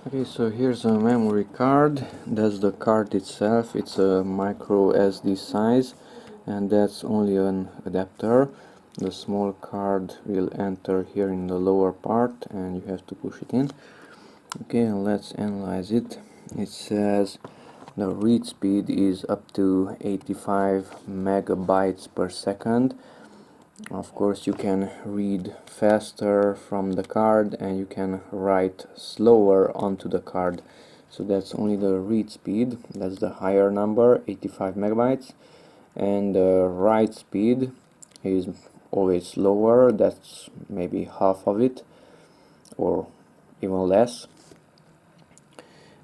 Okay, so here's a memory card. That's the card itself. It's a micro SD size, and that's only an adapter. The small card will enter here in the lower part, and you have to push it in. Okay, and let's analyze it. It says the read speed is up to 85 megabytes per second. Of course, you can read faster from the card and you can write slower onto the card. So that's only the read speed, that's the higher number, 85 megabytes. And the write speed is always slower, that's maybe half of it or even less.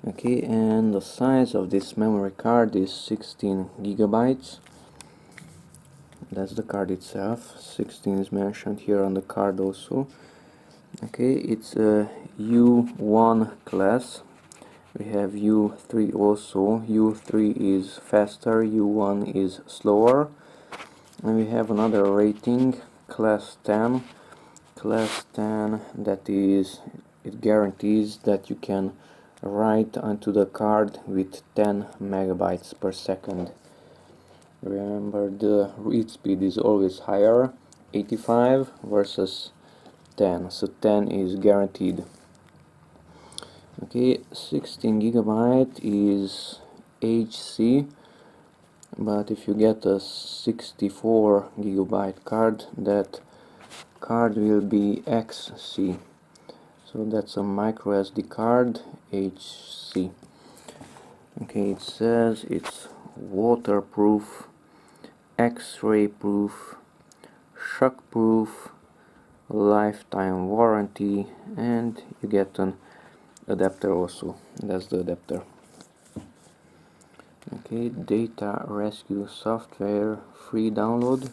Okay, and the size of this memory card is 16 gigabytes. That's the card itself. 16 is mentioned here on the card also. Okay, it's a U1 class. We have U3 also. U3 is faster, U1 is slower. And we have another rating, class 10. Class 10, that is, it guarantees that you can write onto the card with 10 megabytes per second. Remember, the read speed is always higher, 85 versus 10, so 10 is guaranteed. Okay, 16 gigabyte is HC, but if you get a 64 gigabyte card, that card will be XC. So that's a micro SD card, HC. Okay, it says it's waterproof, X-ray proof, shock proof, lifetime warranty, and you get an adapter also. That's the adapter. Okay, data rescue software, free download.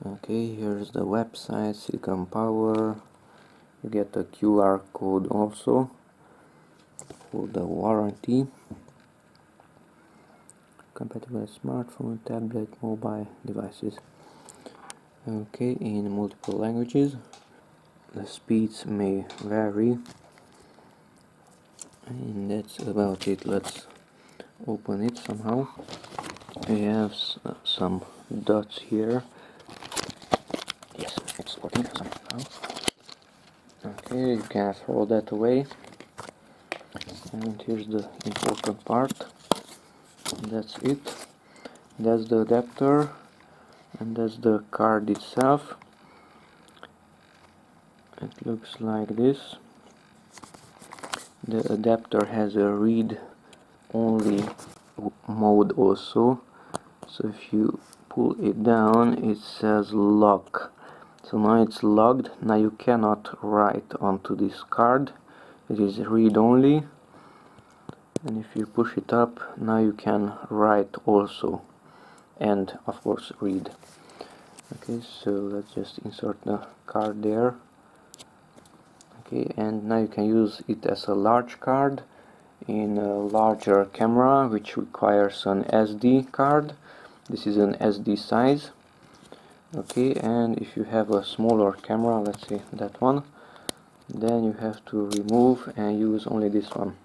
Okay, here's the website, Silicon Power. You get a QR code also for the warranty. Compatible smartphone, tablet, mobile devices. Okay, in multiple languages. The speeds may vary, and that's about it. Let's open it somehow. We have some dots here. Yes, it's working somehow. Okay, you can throw that away. And here's the important part. That's it. That's the adapter, and that's the card itself. It looks like this. The adapter has a read only mode also, so if you pull it down it says lock. So now it's logged. Now you cannot write onto this card, it is read only. And if you push it up, now you can write also, and of course read. Okay, so let's just insert the card there. Okay, and now you can use it as a large card in a larger camera, which requires an SD card. This is an SD size. Okay, and if you have a smaller camera, let's say that one, then you have to remove and use only this one.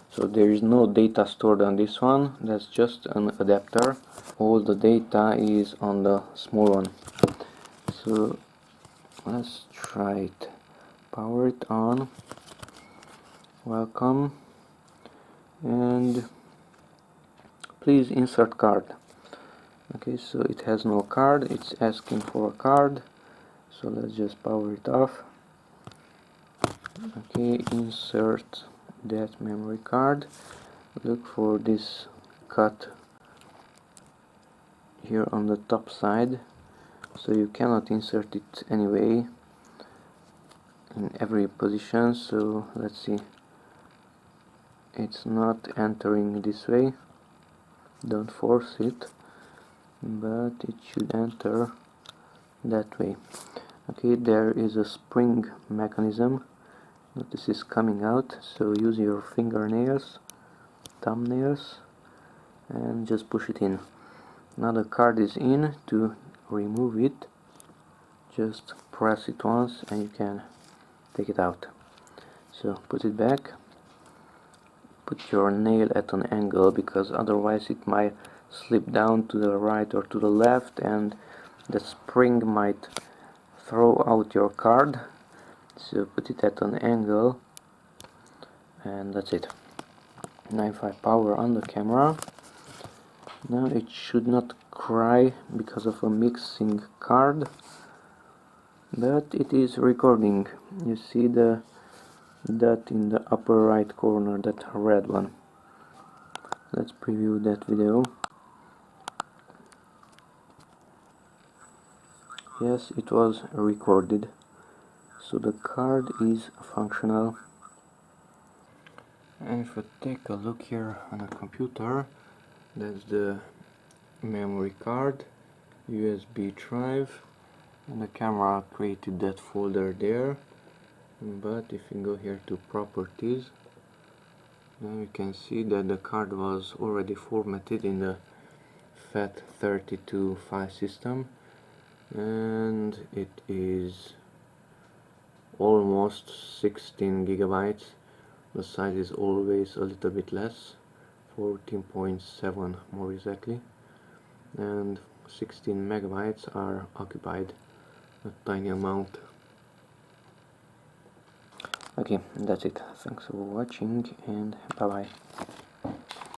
So there is no data stored on this one, that's just an adapter. All the data is on the small one. So let's try it. Power it on. Welcome. And please insert card. Okay, so it has no card, it's asking for a card, so let's just power it off. Okay, insert that memory card. Look for this cut here on the top side, so you cannot insert it anyway in every position. So let's see, it's not entering this way, don't force it, but it should enter that way. Okay, there is a spring mechanism. This is coming out, so use your fingernails, thumbnails, and just push it in. Now the card is in. To remove it, just press it once and you can take it out. So put it back, put your nail at an angle, because otherwise it might slip down to the right or to the left and the spring might throw out your card. So put it at an angle, and that's it. Now if I power on the camera, now it should not cry because of a mixing card, but it is recording. You see the dot in the upper right corner, that red one. Let's preview that video. Yes, it was recorded, so the card is functional. And if we take a look here on a computer, that's the memory card, USB drive, and the camera created that folder there. But if you go here to properties, then you can see that the card was already formatted in the FAT32 file system, and it is almost 16 gigabytes. The size is always a little bit less, 14.7 more exactly, and 16 megabytes are occupied, a tiny amount. Okay, that's it. Thanks for watching, and bye bye.